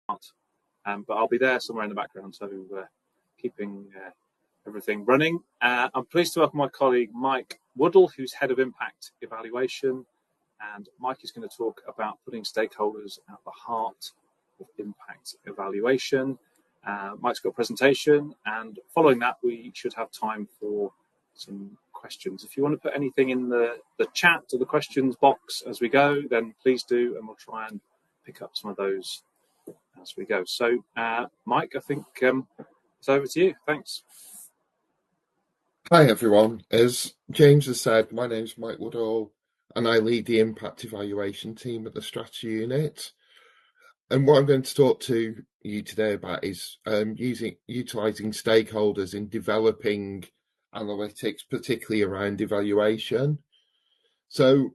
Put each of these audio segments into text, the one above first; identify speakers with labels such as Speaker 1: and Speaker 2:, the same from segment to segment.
Speaker 1: but I'll be there somewhere in the background, so keeping everything running. I'm pleased to welcome my colleague Mike Woodall, who's Head of Impact Evaluation, and Mike is going to talk about putting stakeholders at the heart of impact evaluation. Mike's got a presentation, and following that we should have time for some questions. If you want to put anything in the chat or the questions box as we go, then please do, and we'll try and pick up some of those as we go. So Mike, I think it's over to you. Thanks.
Speaker 2: Hi everyone. As James has said, my name is Mike Woodall and I lead the impact evaluation team at the strategy unit. And what I'm going to talk to you today about is utilising stakeholders in developing analytics, particularly around evaluation. So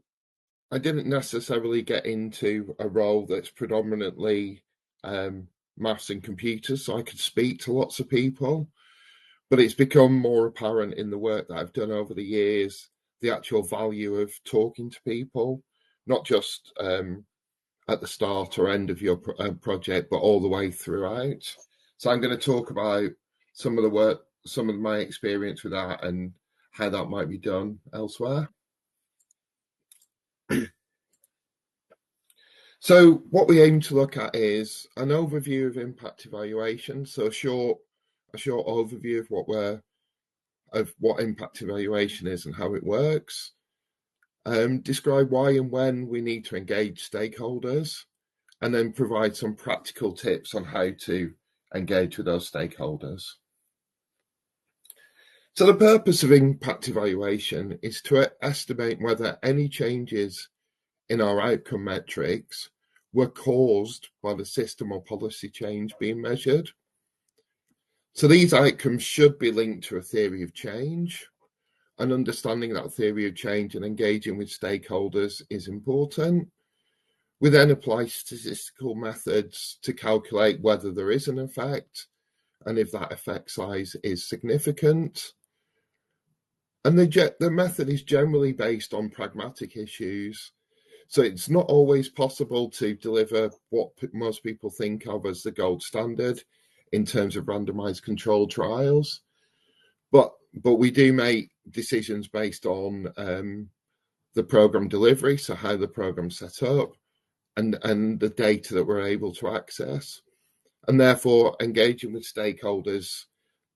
Speaker 2: I didn't necessarily get into a role that's predominantly maths and computers, so I could speak to lots of people. But it's become more apparent in the work that I've done over the years, the actual value of talking to people, not just at the start or end of your project, but all the way throughout. So I'm going to talk about some of the work, some of my experience with that and how that might be done elsewhere. So what we aim to look at is an overview of impact evaluation. So a short overview of what impact evaluation is and how it works. Describe why and when we need to engage stakeholders, and then provide some practical tips on how to engage with those stakeholders. So the purpose of impact evaluation is to estimate whether any changes in our outcome metrics were caused by the system or policy change being measured. So these outcomes should be linked to a theory of change, and understanding that theory of change and engaging with stakeholders is important. We then apply statistical methods to calculate whether there is an effect and if that effect size is significant. And the method is generally based on pragmatic issues. So it's not always possible to deliver what most people think of as the gold standard in terms of randomized controlled trials. But we do make decisions based on the program delivery, so how the program's set up, and the data that we're able to access, and therefore engaging with stakeholders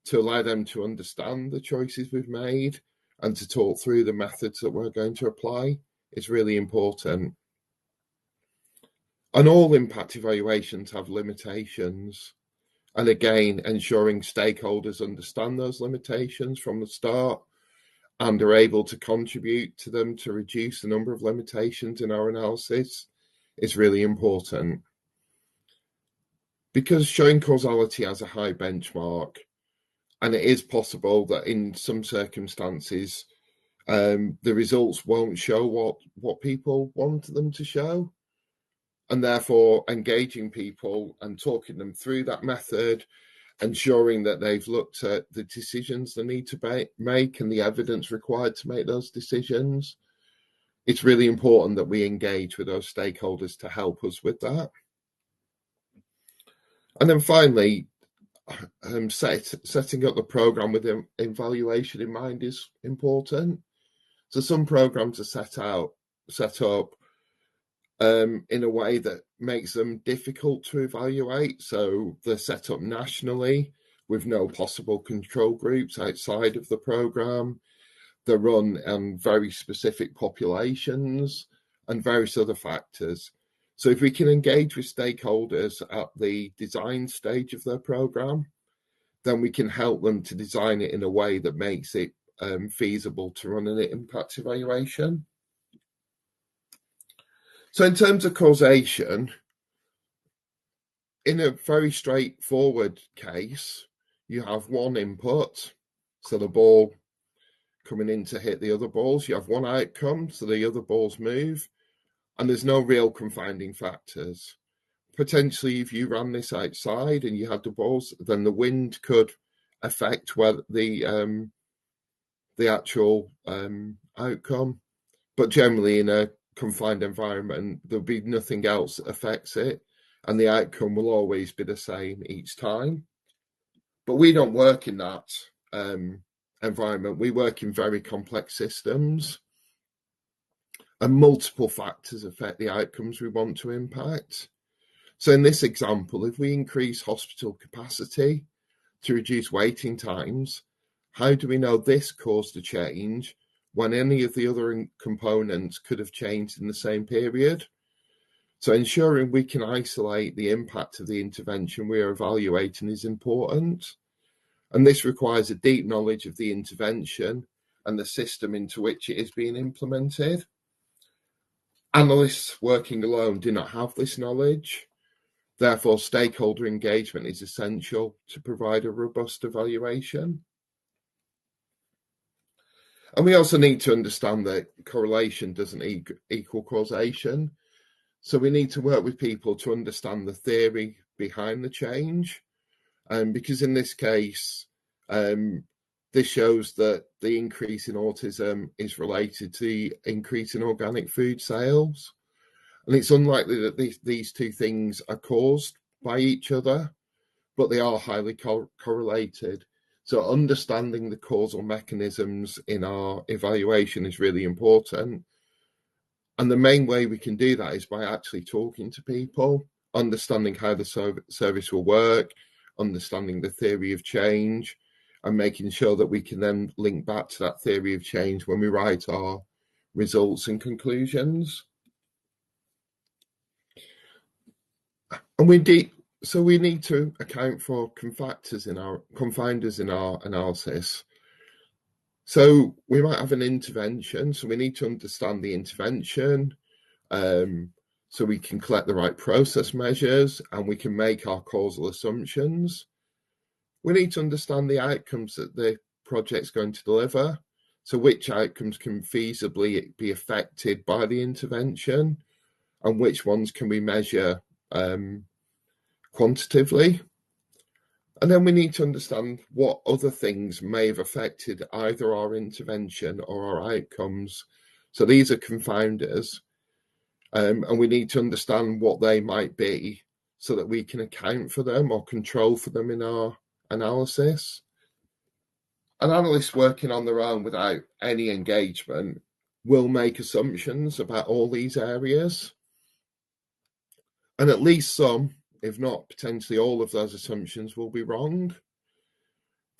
Speaker 2: to allow them to understand the choices we've made and to talk through the methods that we're going to apply is really important. And all impact evaluations have limitations. And again, ensuring stakeholders understand those limitations from the start and are able to contribute to them to reduce the number of limitations in our analysis is really important. Because showing causality has a high benchmark, and it is possible that in some circumstances, the results won't show what people want them to show. And therefore, engaging people and talking them through that method, ensuring that they've looked at the decisions they need to make and the evidence required to make those decisions. It's really important that we engage with those stakeholders to help us with that. And then finally, setting up the program with evaluation in mind is important. So some programs are set up in a way that makes them difficult to evaluate. So they're set up nationally with no possible control groups outside of the program. They're run on very specific populations and various other factors. So if we can engage with stakeholders at the design stage of their program, then we can help them to design it in a way that makes it feasible to run an impact evaluation. So in terms of causation, in a very straightforward case, you have one input, so the ball coming in to hit the other balls. You have one outcome, so the other balls move, and there's no real confounding factors. Potentially, if you ran this outside and you had the balls, then the wind could affect whether the actual outcome. But generally, in a confined environment, there'll be nothing else that affects it, and the outcome will always be the same each time. But we don't work in that environment. We work in very complex systems, and multiple factors affect the outcomes we want to impact. So in this example, if we increase hospital capacity to reduce waiting times, how do we know this caused a change when any of the other components could have changed in the same period? So ensuring we can isolate the impact of the intervention we are evaluating is important. And this requires a deep knowledge of the intervention and the system into which it is being implemented. Analysts working alone do not have this knowledge. Therefore, stakeholder engagement is essential to provide a robust evaluation. And we also need to understand that correlation doesn't equal causation. So we need to work with people to understand the theory behind the change. Because in this case, this shows that the increase in autism is related to the increase in organic food sales. And it's unlikely that these two things are caused by each other, but they are highly correlated. So understanding the causal mechanisms in our evaluation is really important. And the main way we can do that is by actually talking to people, understanding how the service will work, understanding the theory of change, and making sure that we can then link back to that theory of change when we write our results and conclusions. And we need to account for confounders in our analysis. So we might have an intervention, so we need to understand the intervention, so we can collect the right process measures and we can make our causal assumptions. We need to understand the outcomes that the project's going to deliver. So which outcomes can feasibly be affected by the intervention and which ones can we measure quantitatively. And then we need to understand what other things may have affected either our intervention or our outcomes. So these are confounders. And we need to understand what they might be so that we can account for them or control for them in our analysis. An analyst working on their own without any engagement will make assumptions about all these areas. And at least some, if not potentially all of those assumptions, will be wrong.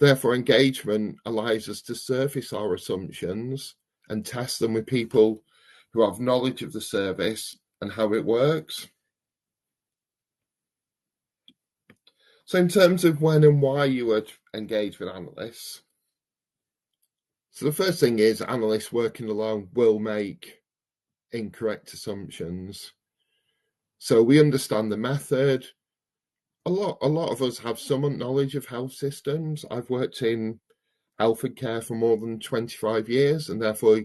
Speaker 2: Therefore, engagement allows us to surface our assumptions and test them with people who have knowledge of the service and how it works. So in terms of when and why you would engage with analysts, so the first thing is analysts working alone will make incorrect assumptions. So we understand the method. A lot of us have some knowledge of health systems. I've worked in health and care for more than 25 years, and therefore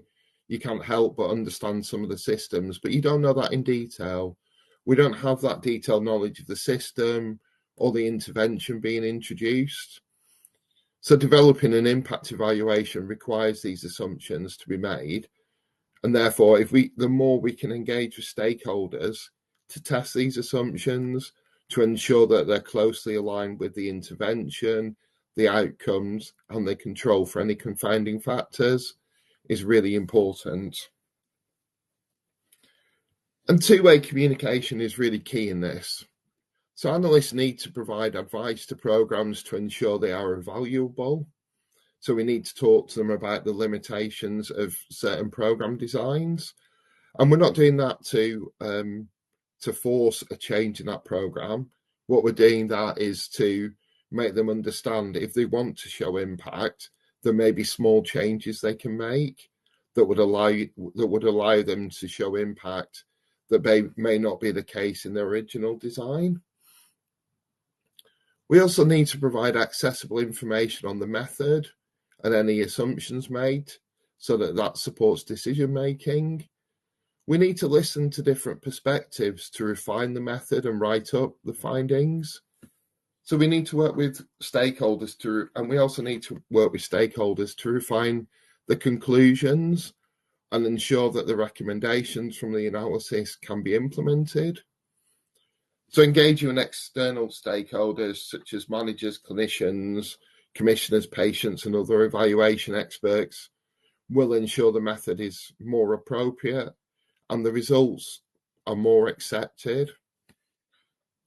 Speaker 2: you can't help but understand some of the systems, but you don't know that in detail. We don't have that detailed knowledge of the system or the intervention being introduced. So developing an impact evaluation requires these assumptions to be made. And therefore, the more we can engage with stakeholders to test these assumptions, to ensure that they're closely aligned with the intervention, the outcomes, and the control for any confounding factors, is really important. And two-way communication is really key in this. So analysts need to provide advice to programs to ensure they are evaluable. So we need to talk to them about the limitations of certain program designs. And we're not doing that to force a change in that program. What we're doing that is to make them understand if they want to show impact, there may be small changes they can make that would allow them to show impact that may not be the case in the original design. We also need to provide accessible information on the method and any assumptions made so that supports decision making. We need to listen to different perspectives to refine the method and write up the findings. So we need to work with stakeholders and we also need to work with stakeholders to refine the conclusions and ensure that the recommendations from the analysis can be implemented. So engaging with external stakeholders such as managers, clinicians, commissioners, patients, and other evaluation experts will ensure the method is more appropriate and the results are more accepted.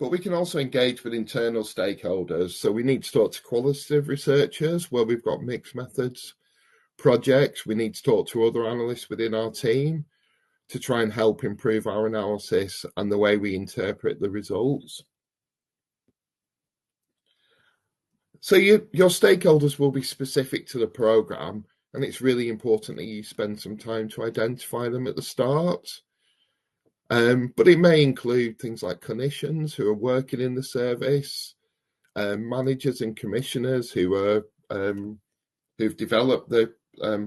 Speaker 2: But we can also engage with internal stakeholders. So we need to talk to qualitative researchers where we've got mixed methods projects. We need to talk to other analysts within our team to try and help improve our analysis and the way we interpret the results. So your stakeholders will be specific to the program, and it's really important that you spend some time to identify them at the start. But it may include things like clinicians who are working in the service, managers and commissioners who are who've developed the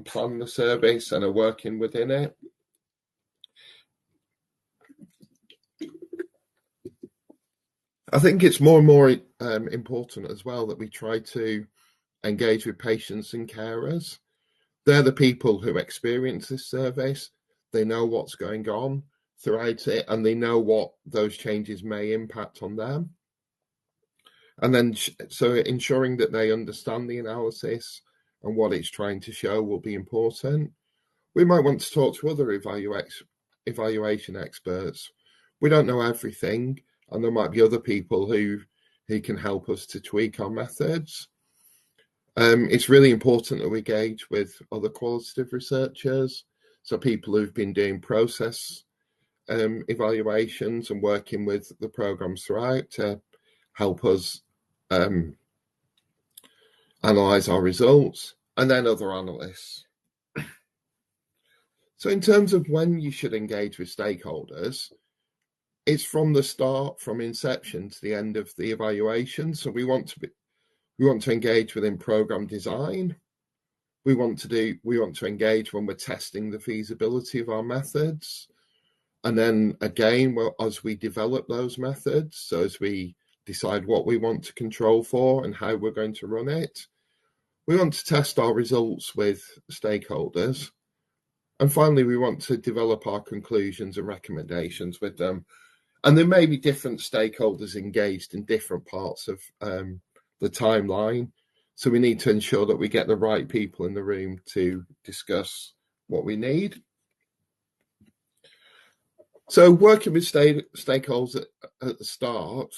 Speaker 2: plan the service and are working within it. I think it's more and more important as well that we try to engage with patients and carers. They're the people who experience this service. They know what's going on throughout it, and they know what those changes may impact on them. And then, so ensuring that they understand the analysis and what it's trying to show will be important. We might want to talk to other evaluation experts. We don't know everything, and there might be other people who can help us to tweak our methods. It's really important that we engage with other qualitative researchers, so people who've been doing process evaluations and working with the programs throughout to help us analyse our results, and then other analysts. So in terms of when you should engage with stakeholders, it's from the start, from inception to the end of the evaluation. So we want to engage within program design. We want to engage when we're testing the feasibility of our methods. And then again, as we develop those methods, so as we decide what we want to control for and how we're going to run it, we want to test our results with stakeholders. And finally, we want to develop our conclusions and recommendations with them. And there may be different stakeholders engaged in different parts of the timeline. So we need to ensure that we get the right people in the room to discuss what we need. So working with stakeholders at the start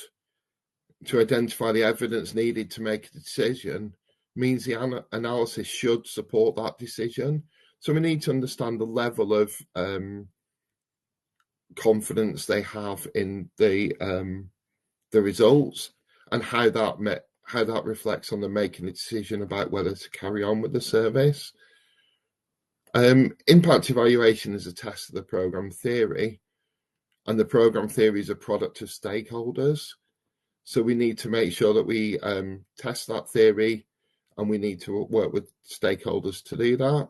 Speaker 2: to identify the evidence needed to make a decision means the analysis should support that decision. So we need to understand the level of confidence they have in the results and how that reflects on them making a decision about whether to carry on with the service. Impact evaluation is a test of the program theory, and the program theory is a product of stakeholders. So we need to make sure that we test that theory, and we need to work with stakeholders to do that.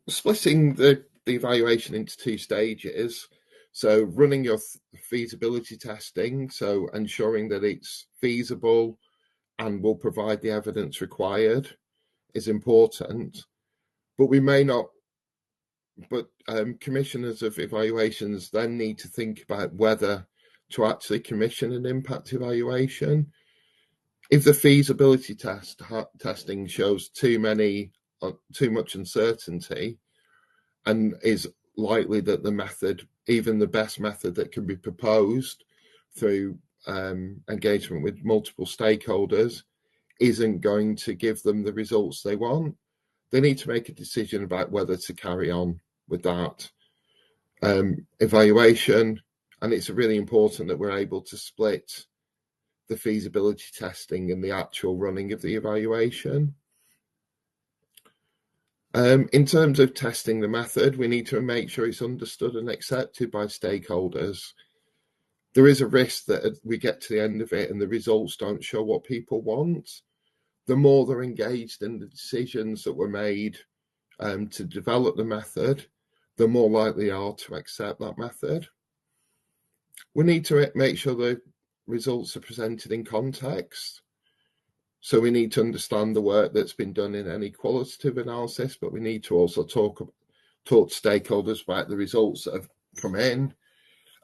Speaker 2: Splitting the evaluation into two stages. So running your feasibility testing, so ensuring that it's feasible and will provide the evidence required is important. But commissioners of evaluations then need to think about whether to actually commission an impact evaluation. If the feasibility testing shows too much uncertainty and is likely that the method, even the best method that can be proposed through engagement with multiple stakeholders, isn't going to give them the results they want, they need to make a decision about whether to carry on with that evaluation. And it's really important that we're able to split the feasibility testing and the actual running of the evaluation. In terms of testing the method, we need to make sure it's understood and accepted by stakeholders. There is a risk that we get to the end of it and the results don't show what people want. The more they're engaged in the decisions that were made to develop the method, the more likely they are to accept that method. We need to make sure the results are presented in context. So we need to understand the work that's been done in any qualitative analysis, but we need to also talk to stakeholders about the results that have come in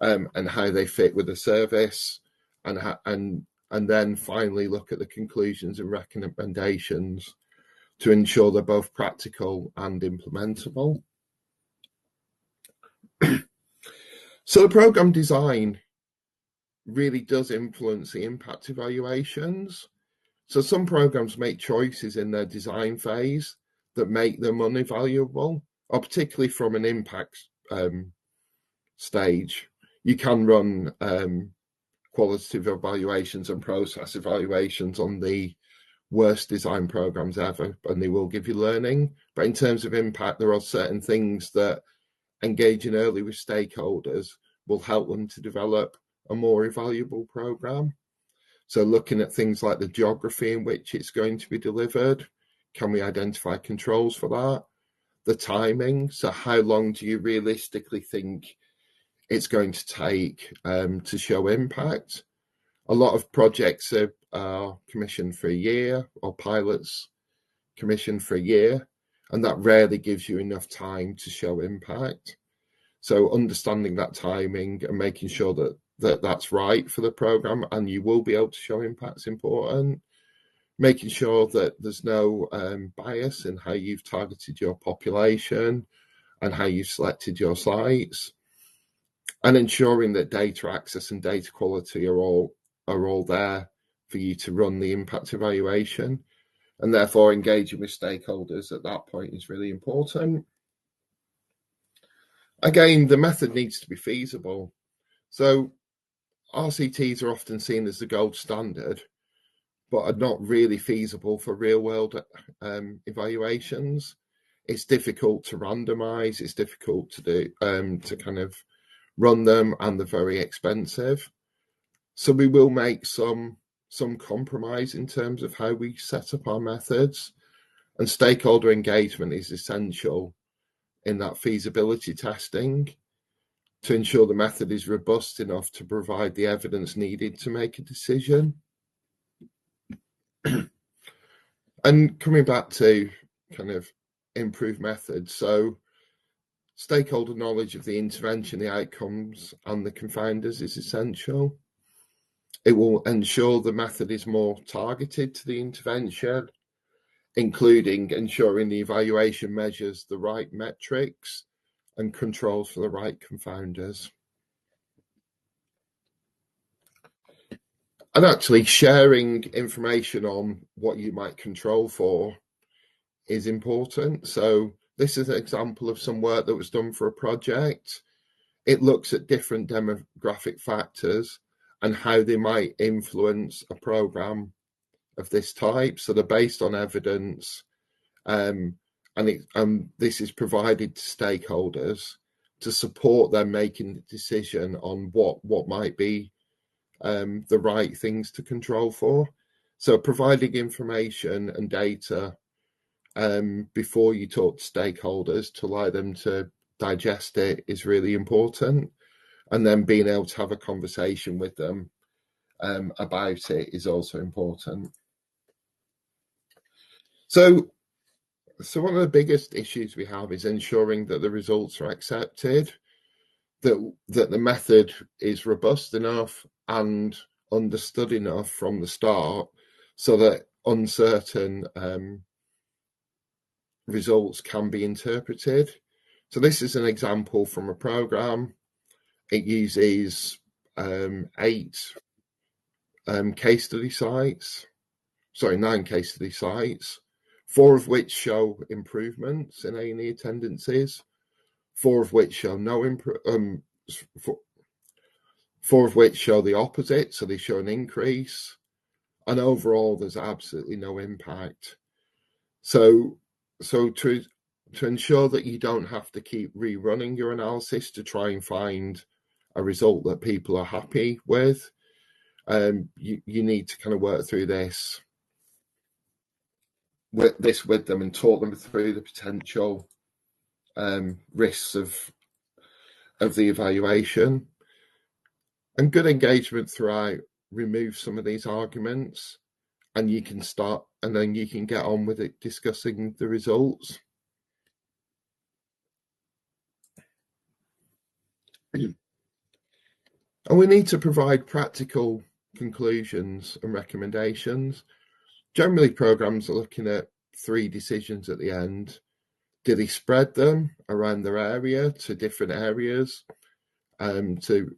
Speaker 2: and how they fit with the service, and then finally look at the conclusions and recommendations to ensure they're both practical and implementable. So the program design really does influence the impact evaluations. So some programs make choices in their design phase that make them unavaluable, or particularly from an impact stage. You can run qualitative evaluations and process evaluations on the worst design programs ever, and they will give you learning. But in terms of impact, there are certain things that engaging early with stakeholders will help them to develop a more valuable program. So looking at things like the geography in which it's going to be delivered, can we identify controls for that? The timing, so how long do you realistically think it's going to take to show impact? A lot of projects are commissioned for a year, or pilots commissioned for a year, and that rarely gives you enough time to show impact. So understanding that timing and making sure that that's right for the program and you will be able to show impact is important. Making sure that there's no bias in how you've targeted your population and how you've selected your sites, and ensuring that data access and data quality are all there for you to run the impact evaluation, and therefore engaging with stakeholders at that point is really important. Again, the method needs to be feasible. So RCTs are often seen as the gold standard, but are not really feasible for real world evaluations. It's difficult to randomize, it's difficult to do to kind of run them, and they're very expensive. So we will make some compromise in terms of how we set up our methods, and stakeholder engagement is essential in that feasibility testing to ensure the method is robust enough to provide the evidence needed to make a decision. And coming back to kind of improved methods, so stakeholder knowledge of the intervention, the outcomes, and the confounders is essential. It will ensure the method is more targeted to the intervention, including ensuring the evaluation measures the right metrics and controls for the right confounders. And actually sharing information on what you might control for is important. So this is an example of some work that was done for a project. It looks at different demographic factors and how they might influence a program of this type. So they're based on evidence, and this is provided to stakeholders to support them making the decision on what might be the right things to control for. So providing information and data before you talk to stakeholders to allow them to digest it is really important. And then being able to have a conversation with them about it is also important. So one of the biggest issues we have is ensuring that the results are accepted, that the method is robust enough and understood enough from the start so that uncertain results can be interpreted. So this is an example from a program. It uses 8 case study sites, 9 case study sites, 4 of which show improvements in A&E attendances, 4 of which show no 4 of which show the opposite, so they show an increase, and overall there's absolutely no impact. So to ensure that you don't have to keep rerunning your analysis to try and find a result that people are happy with, you need to kind of work through this with them and talk them through the potential risks of the evaluation. And good engagement throughout removes some of these arguments, and you can start, and then you can get on with it, discussing the results. And we need to provide practical conclusions and recommendations. Generally, programs are looking at 3 decisions at the end. Do they spread them around their area to different areas to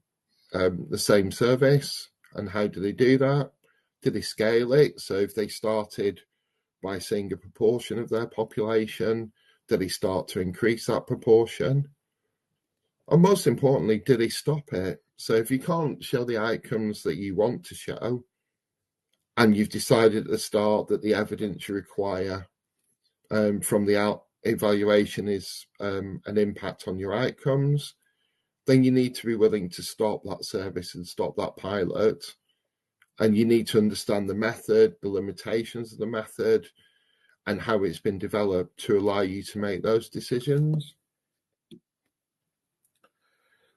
Speaker 2: the same service? And how do they do that? Do they scale it? So if they started by seeing a proportion of their population, do they start to increase that proportion? And most importantly, do they stop it? So if you can't show the outcomes that you want to show, and you've decided at the start that the evidence you require from the evaluation is an impact on your outcomes, then you need to be willing to stop that service and stop that pilot. And you need to understand the method, the limitations of the method, and how it's been developed to allow you to make those decisions.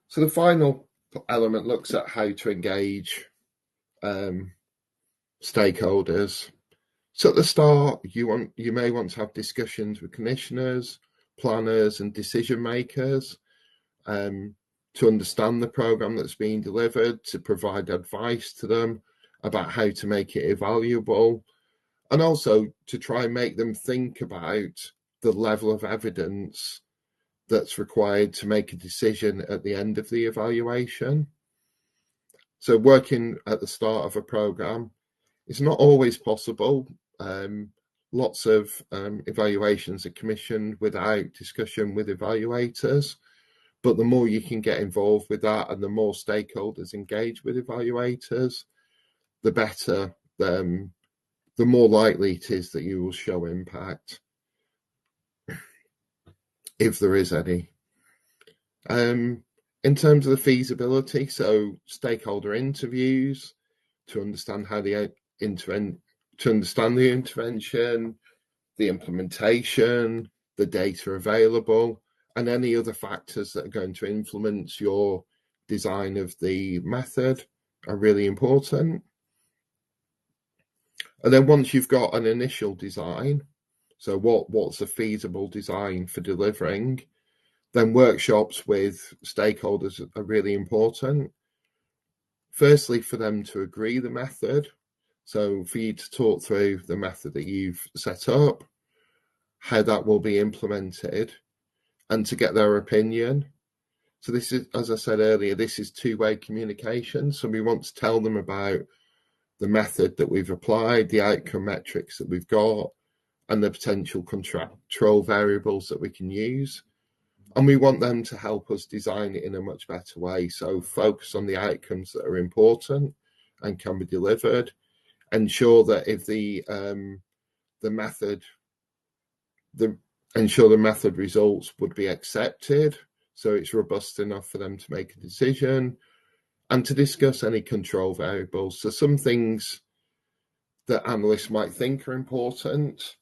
Speaker 2: So the final element looks at how to engage stakeholders. So at the start, you may want to have discussions with commissioners, planners, and decision makers to understand the programme that's being delivered, to provide advice to them about how to make it evaluable, and also to try and make them think about the level of evidence that's required to make a decision at the end of the evaluation. So working at the start of a programme is not always possible. Lots of evaluations are commissioned without discussion with evaluators, but the more you can get involved with that and the more stakeholders engage with evaluators, the better, the more likely it is that you will show impact, if there is any. In terms of the feasibility, so stakeholder interviews to understand how the intervention, the implementation, the data available, and any other factors that are going to influence your design of the method are really important. And then once you've got an initial design, so what's a feasible design for delivering, then workshops with stakeholders are really important. Firstly, for them to agree the method. So for you to talk through the method that you've set up, how that will be implemented, and to get their opinion. So this is, as I said earlier, this is two-way communication. So we want to tell them about the method that we've applied, the outcome metrics that we've got, and the potential control variables that we can use. And we want them to help us design it in a much better way. So focus on the outcomes that are important and can be delivered. Ensure that if ensure the method results would be accepted, so it's robust enough for them to make a decision, and to discuss any control variables. So some things that analysts might think are important.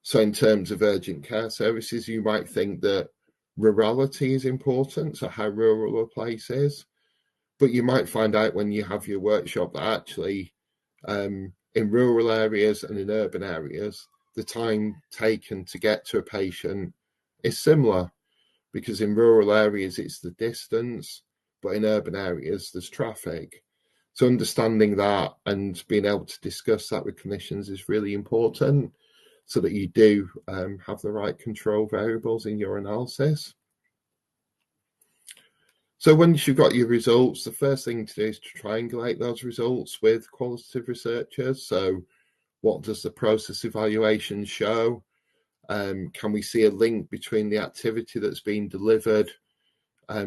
Speaker 2: So in terms of urgent care services, you might think that rurality is important, so how rural a place is. But you might find out when you have your workshop that actually in rural areas and in urban areas, the time taken to get to a patient is similar, because in rural areas it's the distance, but in urban areas there's traffic. So understanding that and being able to discuss that with clinicians is really important, so that you do have the right control variables in your analysis. So once you've got your results, the first thing to do is to triangulate those results with qualitative researchers. So what does the process evaluation show? Can we see a link between the activity that's being delivered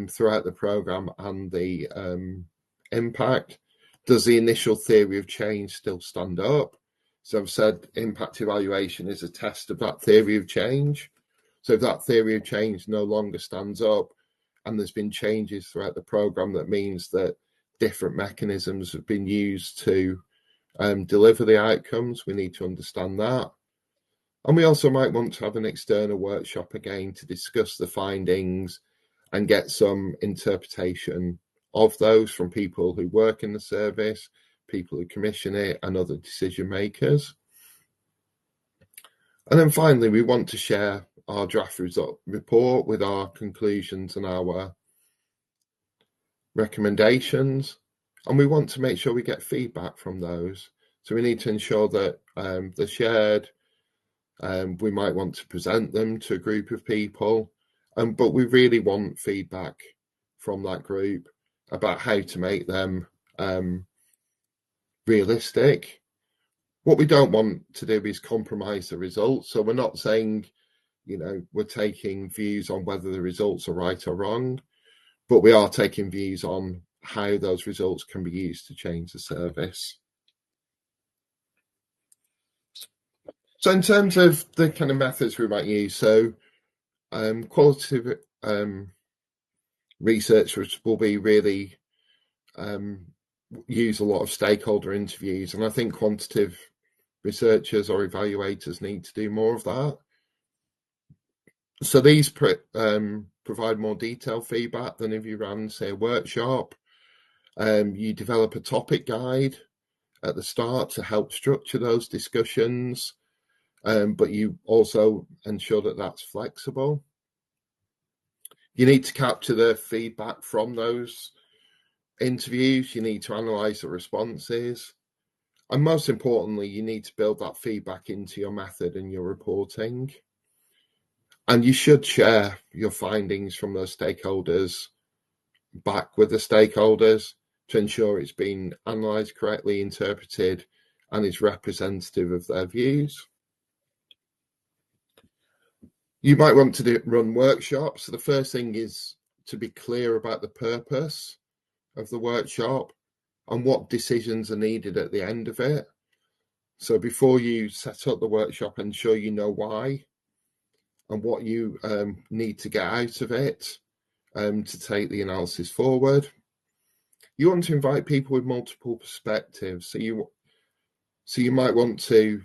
Speaker 2: throughout the programme and the impact? Does the initial theory of change still stand up? So I've said impact evaluation is a test of that theory of change. So if that theory of change no longer stands up and there's been changes throughout the programme, that means that different mechanisms have been used to deliver the outcomes. We need to understand that. And we also might want to have an external workshop again to discuss the findings and get some interpretation of those from people who work in the service, people who commission it, and other decision makers. And then finally, we want to share our draft report with our conclusions and our recommendations. And we want to make sure we get feedback from those. So we need to ensure that they're shared. We might want to present them to a group of people, but we really want feedback from that group about how to make them realistic. What we don't want to do is compromise the results. So we're not saying, we're taking views on whether the results are right or wrong, but we are taking views on how those results can be used to change the service. So in terms of the kind of methods we might use, so qualitative researchers will be really use a lot of stakeholder interviews, and I think quantitative researchers or evaluators need to do more of that. So these provide more detailed feedback than if you ran, say, a workshop. You develop a topic guide at the start to help structure those discussions, but you also ensure that that's flexible. You need to capture the feedback from those interviews. You need to analyse the responses. And most importantly, you need to build that feedback into your method and your reporting. And you should share your findings from those stakeholders back with the stakeholders to ensure it's been analysed correctly, interpreted, and is representative of their views. You might want to run workshops. So the first thing is to be clear about the purpose of the workshop and what decisions are needed at the end of it. So before you set up the workshop, ensure you know why and what you need to get out of it to take the analysis forward. You want to invite people with multiple perspectives. So you might want to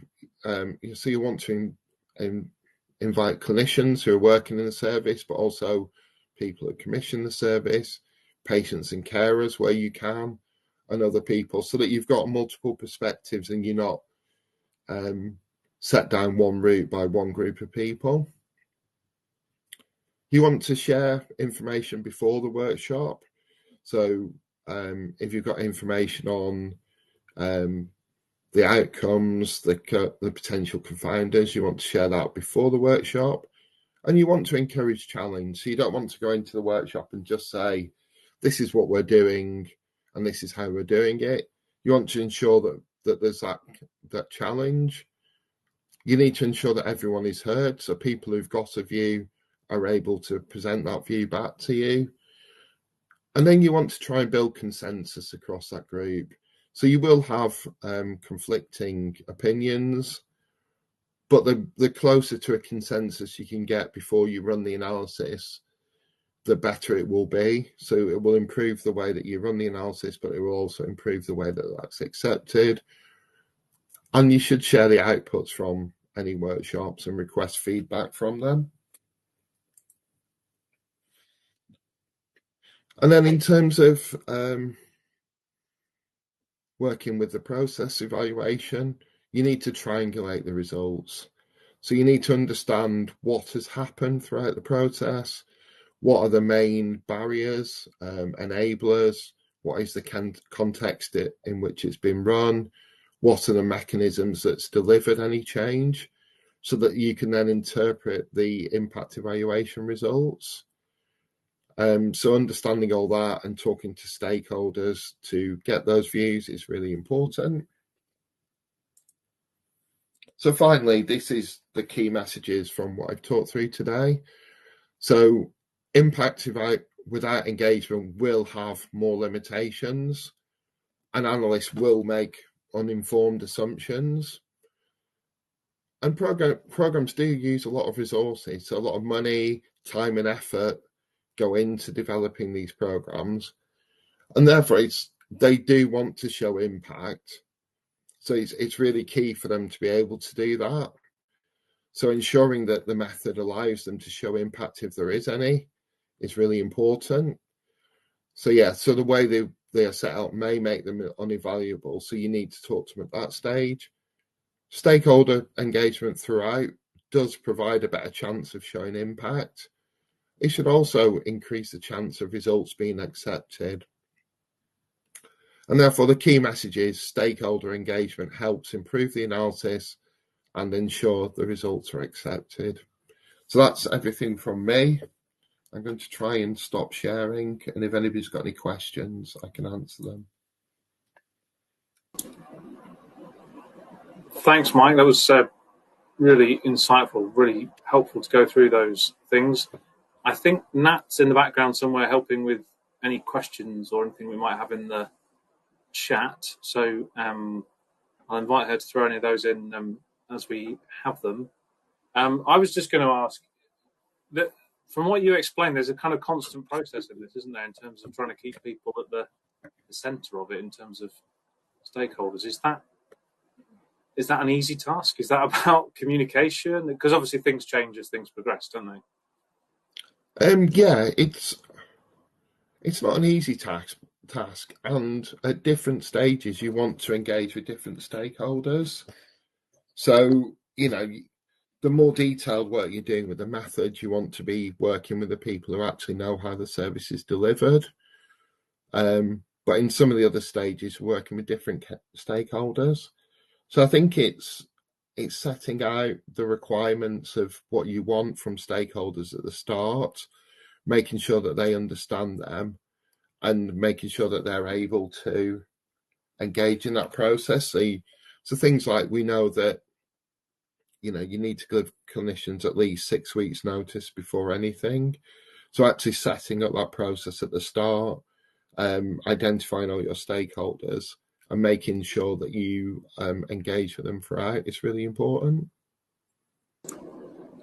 Speaker 2: invite clinicians who are working in the service, but also people who commission the service, patients and carers where you can, and other people, so that you've got multiple perspectives and you're not set down one route by one group of people. You want to share information before the workshop. So if you've got information on the outcomes, the potential confounders, you want to share that before the workshop. And you want to encourage challenge. So you don't want to go into the workshop and just say, this is what we're doing and this is how we're doing it. You want to ensure that there's that challenge. You need to ensure that everyone is heard. So people who've got a view are able to present that view back to you. And then you want to try and build consensus across that group. So you will have conflicting opinions, but the closer to a consensus you can get before you run the analysis, the better it will be. So it will improve the way that you run the analysis, but it will also improve the way that that's accepted. And you should share the outputs from any workshops and request feedback from them. And then in terms of working with the process evaluation, you need to triangulate the results. So you need to understand what has happened throughout the process, what are the main barriers, enablers, what is the context in which it's been run, what are the mechanisms that's delivered any change, so that you can then interpret the impact evaluation results. So understanding all that and talking to stakeholders to get those views is really important. So finally, this is the key messages from what I've talked through today. So impact without engagement will have more limitations, and analysts will make uninformed assumptions. And programs do use a lot of resources, so a lot of money, time and effort go into developing these programs, and therefore they do want to show impact. So it's really key for them to be able to do that. So ensuring that the method allows them to show impact, if there is any, is really important. So the way they are set up may make them unevaluable. So you need to talk to them at that stage. Stakeholder engagement throughout does provide a better chance of showing impact. It should also increase the chance of results being accepted. And therefore, the key message is stakeholder engagement helps improve the analysis and ensure the results are accepted. So that's everything from me. I'm going to try and stop sharing, and if anybody's got any questions, I can answer them.
Speaker 1: Thanks, Mike. That was really insightful, really helpful to go through those things. I think Nat's in the background somewhere helping with any questions or anything we might have in the chat. So I'll invite her to throw any of those in as we have them. I was just going to ask that from what you explained, there's a kind of constant process in this, isn't there, in terms of trying to keep people at the centre of it in terms of stakeholders. Is that an easy task? Is that about communication? Because obviously things change as things progress, don't they?
Speaker 2: Yeah, it's not an easy task, and at different stages you want to engage with different stakeholders. So, the more detailed work you're doing with the method, you want to be working with the people who actually know how the service is delivered. But in some of the other stages, we're working with different stakeholders. So I think it's setting out the requirements of what you want from stakeholders at the start, making sure that they understand them, and making sure that they're able to engage in that process. So things like, we know that you need to give clinicians at least 6 weeks notice before anything. So actually setting up that process at the start, identifying all your stakeholders and making sure that you engage with them throughout is really important.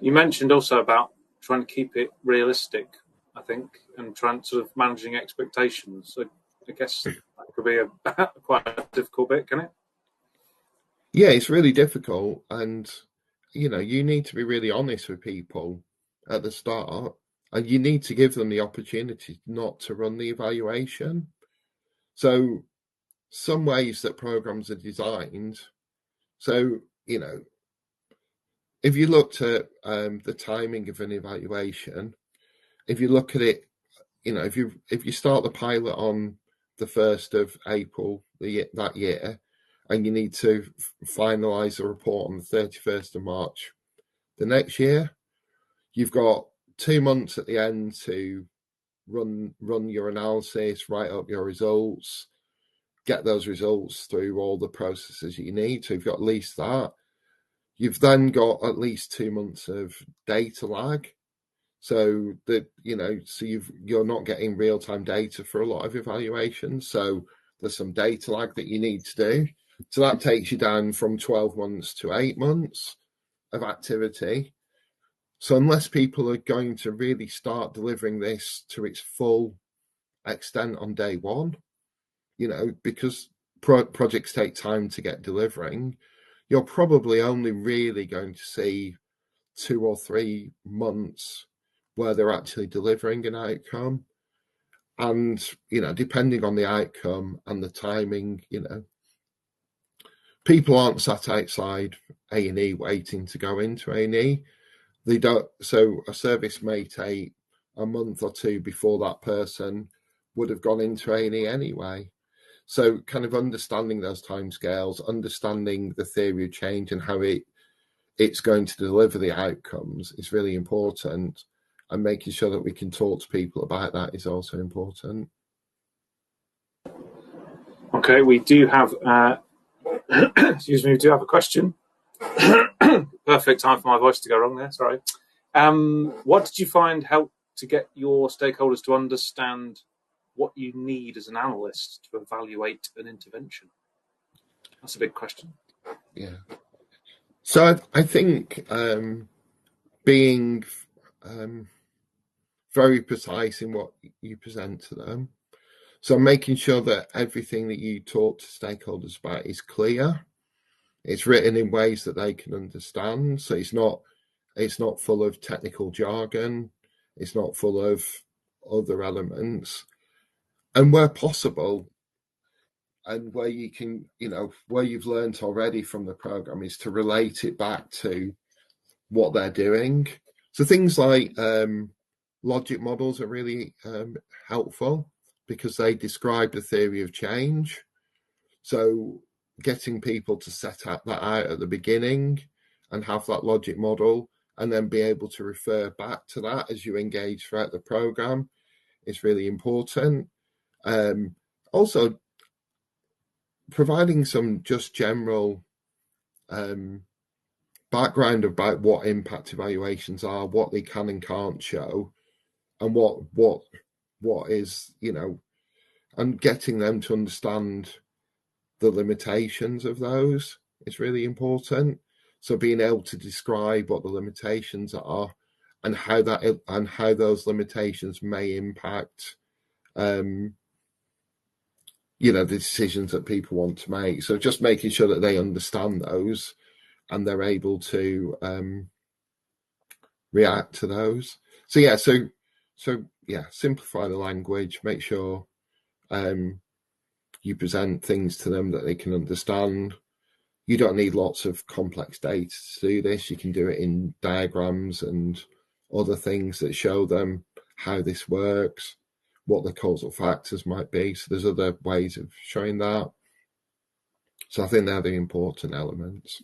Speaker 1: You mentioned also about trying to keep it realistic, I think, and trying sort of managing expectations. So I guess that could be quite a difficult bit, can it?
Speaker 2: Yeah, it's really difficult, and you need to be really honest with people at the start, and you need to give them the opportunity not to run the evaluation. So some ways that programs are designed, so if you looked at the timing of an evaluation, if you look at it, if you start the pilot on the 1st of April that year, and you need to finalise the report on the 31st of March the next year, you've got 2 months at the end to run your analysis, write up your results, get those results through all the processes you need. So you've got at least that. You've then got at least 2 months of data lag. So that you're not getting real-time data for a lot of evaluations. So there's some data lag that you need to do. So that takes you down from 12 months to 8 months of activity. So unless people are going to really start delivering this to its full extent on day one, because projects take time to get delivering, you're probably only really going to see 2 or 3 months where they're actually delivering an outcome. And, depending on the outcome and the timing, people aren't sat outside A&E waiting to go into A&E. They don't. So a service may take a month or two before that person would have gone into A&E anyway. So kind of understanding those timescales, understanding the theory of change and how it's going to deliver the outcomes is really important, and making sure that we can talk to people about that is also important.
Speaker 1: Okay, we do have excuse me, we do have a question. Perfect time for my voice to go wrong there, sorry. What did you find helped to get your stakeholders to understand what you need as an analyst to evaluate an intervention? That's a big question.
Speaker 2: Yeah. So I think being very precise in what you present to them. So making sure that everything that you talk to stakeholders about is clear. It's written in ways that they can understand. So it's not full of technical jargon. It's not full of other elements. And where possible, and where you can, where you've learned already from the program, is to relate it back to what they're doing. So things like logic models are really helpful, because they describe the theory of change. So getting people to set that out at the beginning and have that logic model, and then be able to refer back to that as you engage throughout the program is really important. Also, providing some just general background about what impact evaluations are, what they can and can't show, and what is, and getting them to understand the limitations of those is really important. So being able to describe what the limitations are and how those limitations may impact the decisions that people want to make. So just making sure that they understand those and they're able to react to those. So simplify the language, make sure you present things to them that they can understand. You don't need lots of complex data to do this. You can do it in diagrams and other things that show them how this works, what the causal factors might be. So there's other ways of showing that. So I think they're the important elements.